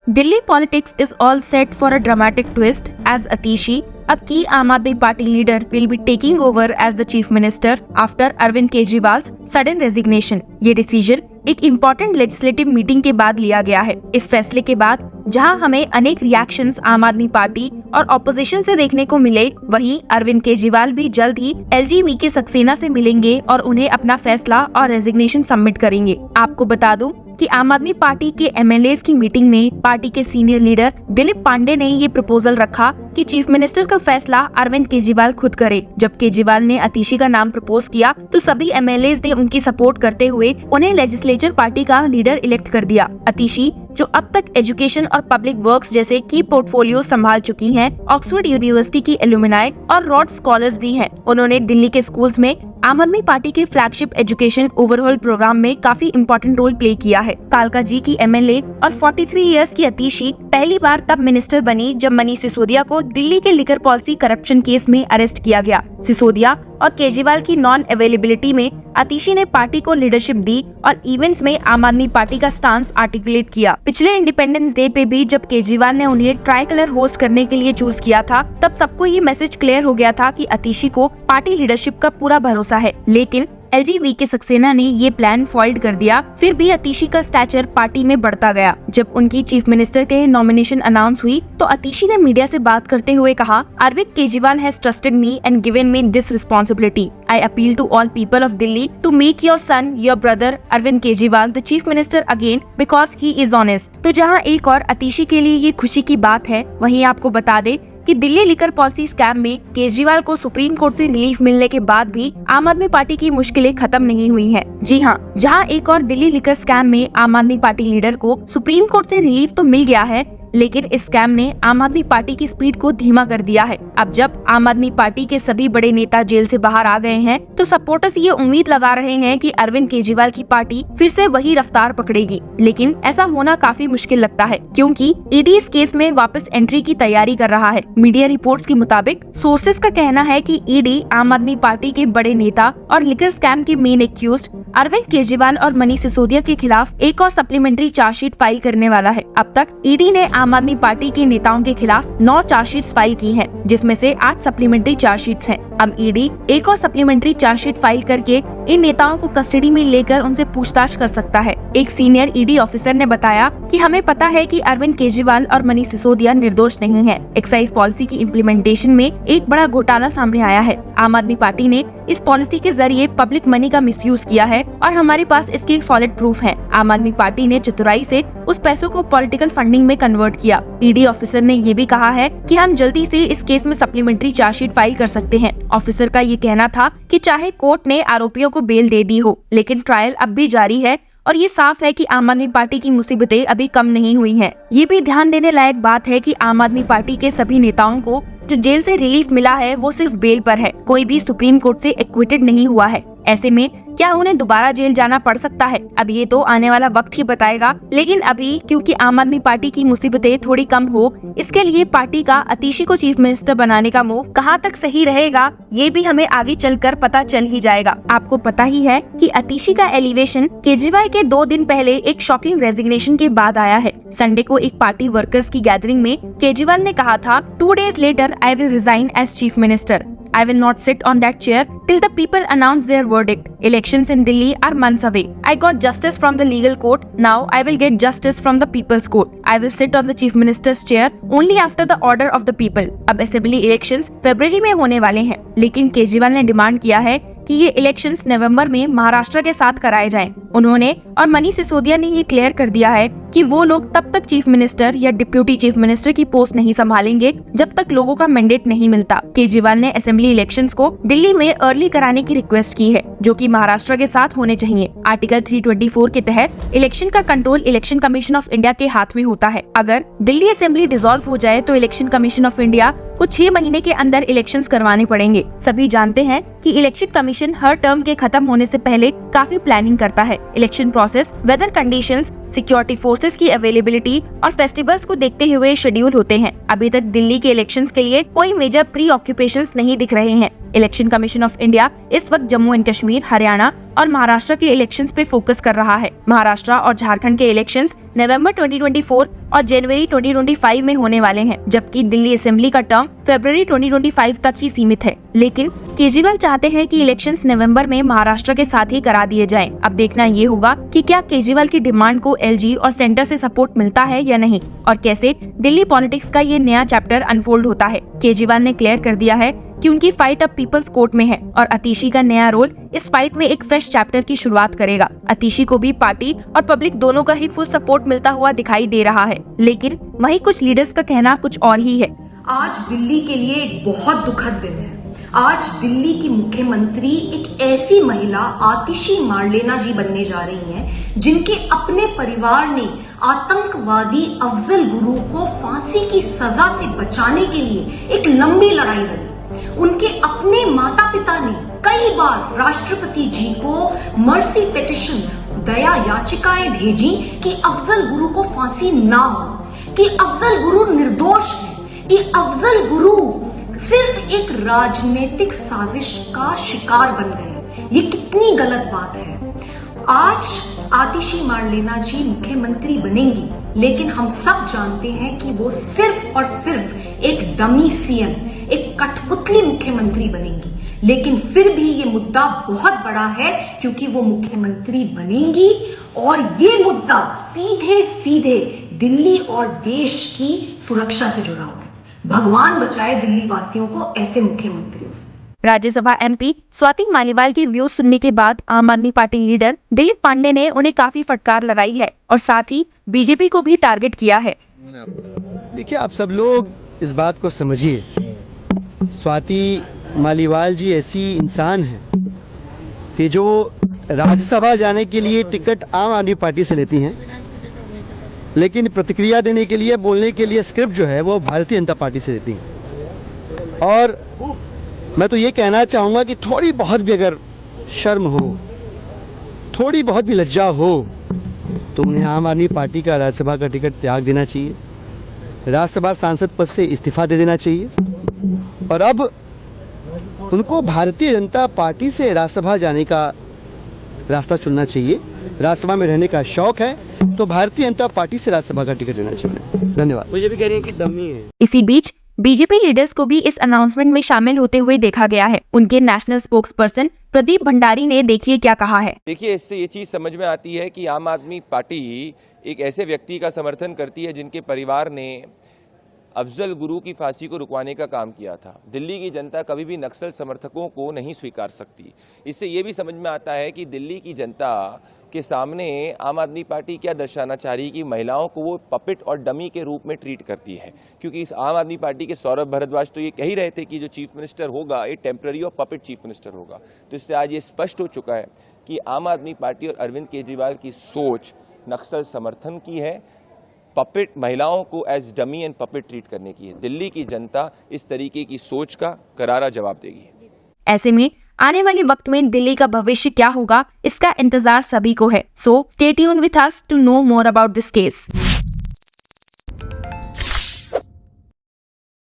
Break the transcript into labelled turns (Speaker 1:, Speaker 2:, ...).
Speaker 1: Delhi politics is all set for a dramatic twist as Atishi, a key Aam Aadmi Party leader, will be taking over as the chief minister after Arvind Kejriwal's sudden resignation. ये decision एक important legislative meeting के बाद लिया गया है। इस फैसले के बाद जहां हमें अनेक रिएक्शंस आम आदमी पार्टी और ऑपोजिशन से देखने को मिले, वहीं अरविंद केजरीवाल भी जल्द ही LGV सक्सेना से मिलेंगे और उन्हें अपना फैसला और रेजिग्नेशन सबमिट करेंगे। आपको बता दूं कि आम आदमी पार्टी के MLAs की मीटिंग में पार्टी के सीनियर लीडर दिलीप पांडे ने ये प्रपोजल रखा कि चीफ मिनिस्टर का फैसला अरविंद केजरीवाल खुद करे। जब केजरीवाल ने अतिशी का नाम प्रपोज किया तो सभी MLAs ने उनकी सपोर्ट करते हुए उन्हें लेजिस्लेचर पार्टी का लीडर इलेक्ट कर दिया। अतिशी, जो अब तक एजुकेशन और पब्लिक वर्क्स जैसे की पोर्टफोलियो संभाल चुकी हैं, ऑक्सफोर्ड यूनिवर्सिटी की एलुमनाई और रॉड स्कॉलर्स भी हैं। उन्होंने दिल्ली के स्कूल्स में आम आदमी पार्टी के फ्लैगशिप एजुकेशन ओवरऑल प्रोग्राम में काफी इम्पोर्टेंट रोल प्ले किया है। कालका जी की MLA और 43 इयर्स की अतिशी पहली बार तब मिनिस्टर बनी जब मनीष सिसोदिया को दिल्ली के लिकर पॉलिसी करप्शन केस में अरेस्ट किया गया। सिसोदिया और केजरीवाल की नॉन अवेलेबिलिटी में अतिशी ने पार्टी को लीडरशिप दी और इवेंट्स में आम आदमी पार्टी का स्टांस आर्टिकुलेट किया। पिछले इंडिपेंडेंस डे पे भी जब केजरीवाल ने उन्हें ट्राई कलर होस्ट करने के लिए चूज किया था, तब सबको ये मैसेज क्लियर हो गया था कि अतिशी को पार्टी लीडरशिप का पूरा भरोसा है। लेकिन LGV सक्सेना ने ये प्लान फॉल्ट कर दिया। फिर भी अतिशी का स्टैचर पार्टी में बढ़ता गया। जब उनकी चीफ मिनिस्टर के नॉमिनेशन अनाउंस हुई तो अतिशी ने मीडिया से बात करते हुए कहा, Arvind Kejriwal has trusted me and given me this responsibility. I appeal to all people of Delhi to make your son, your brother Arvind Kejriwal the chief minister again because he is honest. तो जहाँ एक और अतिशी के लिए ये खुशी की बात है, वहीं आपको बता दे कि दिल्ली लिकर पॉलिसी स्कैम में केजरीवाल को सुप्रीम कोर्ट से रिलीफ मिलने के बाद भी आम आदमी पार्टी की मुश्किलें खत्म नहीं हुई हैं। जी हाँ, जहां एक और दिल्ली लिकर स्कैम में आम आदमी पार्टी लीडर को सुप्रीम कोर्ट से रिलीफ तो मिल गया है, लेकिन इस स्कैम ने आम आदमी पार्टी की स्पीड को धीमा कर दिया है। अब जब आम आदमी पार्टी के सभी बड़े नेता जेल से बाहर आ गए हैं, तो सपोर्टर्स ये उम्मीद लगा रहे हैं कि अरविंद केजरीवाल की पार्टी फिर से वही रफ्तार पकड़ेगी। लेकिन ऐसा होना काफी मुश्किल लगता है, क्योंकि ईडी इस केस में वापस एंट्री की तैयारी कर रहा है। मीडिया रिपोर्ट्स के मुताबिक सोर्सेज का कहना है कि ईडी आम आदमी पार्टी के बड़े नेता और लिकर स्कैम के मेन एक्यूज्ड अरविंद केजरीवाल और मनीष सिसोदिया के खिलाफ एक और सप्लीमेंट्री चार्जशीट फाइल करने वाला है। अब तक ईडी ने आम आदमी पार्टी के नेताओं के खिलाफ 9 चार्जशीट्स फाइल की हैं, जिसमें से 8 सप्लीमेंट्री चार्जशीट्स हैं। अब ईडी एक और सप्लीमेंट्री चार्जशीट फाइल करके इन नेताओं को कस्टडी में लेकर उनसे पूछताछ कर सकता है। एक सीनियर ईडी ऑफिसर ने बताया कि हमें पता है कि अरविंद केजरीवाल और मनीष सिसोदिया निर्दोष नहीं है। एक्साइज पॉलिसी की इम्प्लीमेंटेशन में एक बड़ा घोटाला सामने आया है। आम आदमी पार्टी ने इस पॉलिसी के जरिए पब्लिक मनी का मिसयूज किया है और हमारे पास इसके सॉलिड प्रूफ हैं। आम आदमी पार्टी ने चतुराई से उस पैसों को पॉलिटिकल फंडिंग में कन्वर्ट किया। ईडी ऑफिसर ने ये भी कहा है कि हम जल्दी से इस केस में सप्लीमेंट्री चार्जशीट फाइल कर सकते हैं। ऑफिसर का ये कहना था कि चाहे कोर्ट ने आरोपियों को बेल दे दी हो, लेकिन ट्रायल अब भी जारी है और ये साफ है कि आम आदमी पार्टी की मुसीबतें अभी कम नहीं हुई हैं। ये भी ध्यान देने लायक बात है कि आम आदमी पार्टी के सभी नेताओं को जो जेल से रिलीफ मिला है वो सिर्फ बेल पर है। कोई भी सुप्रीम कोर्ट से एक्विटेड नहीं हुआ है। ऐसे में क्या उन्हें दोबारा जेल जाना पड़ सकता है? अब ये तो आने वाला वक्त ही बताएगा। लेकिन अभी क्योंकि आम आदमी पार्टी की मुसीबतें थोड़ी कम हो, इसके लिए पार्टी का अतिशी को चीफ मिनिस्टर बनाने का मूव कहां तक सही रहेगा, ये भी हमें आगे चलकर पता चल ही जाएगा। आपको पता ही है कि अतिशी का एलिवेशन केजरीवाल के 2 दिन पहले एक शॉकिंग रेजिग्नेशन के बाद आया है। संडे को एक पार्टी वर्कर्स की गैदरिंग में केजरीवाल ने कहा था, 2 days later I will resign as chief minister. I will not sit on that chair till the people announce their verdict. Elections in Delhi are months away. I got justice from the legal court. Now I will get justice from the people's court. I will sit on the chief minister's chair only after the order of the people. अब assembly elections फरवरी में होने वाले हैं, लेकिन केजरीवाल ने demand किया है कि ये इलेक्शंस नवंबर में महाराष्ट्र के साथ कराए जाएं। उन्होंने और मनीष सिसोदिया ने ये क्लियर कर दिया है कि वो लोग तब तक चीफ मिनिस्टर या डिप्यूटी चीफ मिनिस्टर की पोस्ट नहीं संभालेंगे जब तक लोगों का मैंडेट नहीं मिलता। केजरीवाल ने असेंबली इलेक्शंस को दिल्ली में अर्ली कराने की रिक्वेस्ट की है, जो कि महाराष्ट्र के साथ होने चाहिए। आर्टिकल 324 के तहत इलेक्शन का control election commission of India के हाथ में होता है। अगर दिल्ली असेंबली डिसॉल्व हो जाए तो इलेक्शन कमीशन ऑफ इंडिया को 6 महीने के अंदर इलेक्शंस करवाने पड़ेंगे। सभी जानते हैं कि इलेक्शन कमीशन हर टर्म के खत्म होने से पहले काफी प्लानिंग करता है। Election process weather conditions, security forces की अवेलेबिलिटी और फेस्टिवल्स को देखते हुए शेड्यूल होते हैं। अभी तक दिल्ली के इलेक्शंस के लिए कोई मेजर प्री ऑक्यूपेशंस नहीं दिख रहे हैं। इलेक्शन कमीशन ऑफ इंडिया इस वक्त जम्मू एंड कश्मीर, हरियाणा और महाराष्ट्र के इलेक्शंस पे फोकस कर रहा है। महाराष्ट्र और झारखंड के इलेक्शंस नवंबर 2024 और जनवरी 2025 में होने वाले हैं, जबकि दिल्ली असेंबली का टर्म फरवरी 2025 तक ही सीमित है। लेकिन केजरीवाल चाहते हैं कि इलेक्शंस नवंबर में महाराष्ट्र के साथ ही करा दिए जाएं। अब देखना ये होगा कि क्या केजरीवाल की डिमांड को एलजी और सेंटर से सपोर्ट मिलता है या नहीं, और कैसे दिल्ली पॉलिटिक्स का ये नया चैप्टर अनफोल्ड होता है। केजरीवाल ने क्लियर कर दिया है कि उनकी फाइट अब पीपल्स कोर्ट में है और अतीशी का नया रोल इस फाइट में एक फ्रेश चैप्टर की शुरुआत करेगा। अतीशी को भी पार्टी और पब्लिक दोनों का ही फुल सपोर्ट मिलता हुआ दिखाई दे रहा है, लेकिन वहीं कुछ लीडर्स का कहना कुछ और ही है।
Speaker 2: आज दिल्ली के लिए एक बहुत दुखद दिन है। आज दिल्ली की मुख्यमंत्री एक ऐसी महिला आतिशी मारलेना जी बनने जा रही हैं, जिनके अपने परिवार ने आतंकवादी अफजल गुरु को फांसी की सजा से बचाने के लिए एक लंबी लड़ाई लड़ी। उनके अपने माता पिता ने कई बार राष्ट्रपति जी को मर्सी पिटिशंस, दया याचिकाएं भेजी कि अफजल गुरु को फांसी ना हो, कि अफजल गुरु निर्दोष है, कि अफजल गुरु सिर्फ एक राजनीतिक साजिश का शिकार बन गए। ये कितनी गलत बात है। आज आतिशी मारलेना जी मुख्यमंत्री बनेंगी, लेकिन हम सब जानते हैं कि वो सिर्फ और सिर्फ एक डमी सीएम, एक कठपुतली मुख्यमंत्री बनेंगी। लेकिन फिर भी ये मुद्दा बहुत बड़ा है, क्योंकि वो मुख्यमंत्री बनेंगी और ये मुद्दा सीधे सीधे दिल्ली और देश की सुरक्षा से जुड़ा हुआ है। भगवान बचाए दिल्ली वासियों को ऐसे मुख्यमंत्रियों से।
Speaker 1: राज्यसभा एमपी स्वाति मालीवाल की व्यूज सुनने के बाद आम आदमी पार्टी लीडर दिलीप पांडे ने उन्हें काफी फटकार लगाई है और साथ ही बीजेपी को भी टारगेट किया है।
Speaker 3: देखिए, आप सब लोग इस बात को समझिए, स्वाति मालीवाल जी ऐसी इंसान है कि जो राज्यसभा जाने के लिए टिकट आम आदमी पार्टी से लेती हैं, लेकिन प्रतिक्रिया देने के लिए, बोलने के लिए स्क्रिप्ट जो है वो भारतीय जनता पार्टी से देती हैं। और मैं तो ये कहना चाहूँगा कि थोड़ी बहुत भी अगर शर्म हो, थोड़ी बहुत भी लज्जा हो, तो उन्हें आम आदमी पार्टी का राज्यसभा का टिकट त्याग देना चाहिए, राज्यसभा सांसद पद से इस्तीफा दे देना चाहिए और अब उनको भारतीय जनता पार्टी से राज्यसभा जाने का रास्ता चुनना चाहिए। राज्यसभा में रहने का शौक है तो भारतीय जनता पार्टी से राज्यसभा का टिकट लेना चाहिए। धन्यवाद।
Speaker 4: मुझे भी कह रही है कि डमी है।
Speaker 1: इसी बीच बीजेपी लीडर्स को भी इस अनाउंसमेंट में शामिल होते हुए देखा गया है। उनके नेशनल स्पोक्सपर्सन प्रदीप भंडारी ने देखिए क्या कहा है।
Speaker 5: देखिए, इससे ये चीज समझ में आती है कि आम आदमी पार्टी एक ऐसे व्यक्ति का समर्थन करती है जिनके परिवार ने अफजल गुरु की फांसी को रुकवाने का काम किया था। दिल्ली की जनता कभी भी नक्सल समर्थकों को नहीं स्वीकार सकती। इससे ये भी समझ में आता है कि दिल्ली की जनता के सामने आम आदमी पार्टी क्या दर्शाना चाह रही है कि महिलाओं को वो पपेट और डमी के रूप में ट्रीट करती है। क्योंकि इस आम आदमी पार्टी के सौरभ भारद्वाज तो ये कह ही रहे थे कि जो चीफ मिनिस्टर होगा ये टेम्पररी और पपेट चीफ मिनिस्टर होगा। तो इससे आज ये स्पष्ट हो चुका है कि आम आदमी पार्टी और अरविंद केजरीवाल की सोच नक्सल समर्थन की है, पपेट महिलाओं को as dummy and puppet treat करने की है। दिल्ली की जनता इस तरीके की सोच का करारा जवाब देगी।
Speaker 1: ऐसे में आने वाले वक्त में दिल्ली का भविष्य क्या होगा, इसका इंतजार सभी को है। So stay tuned with us to know more about this case.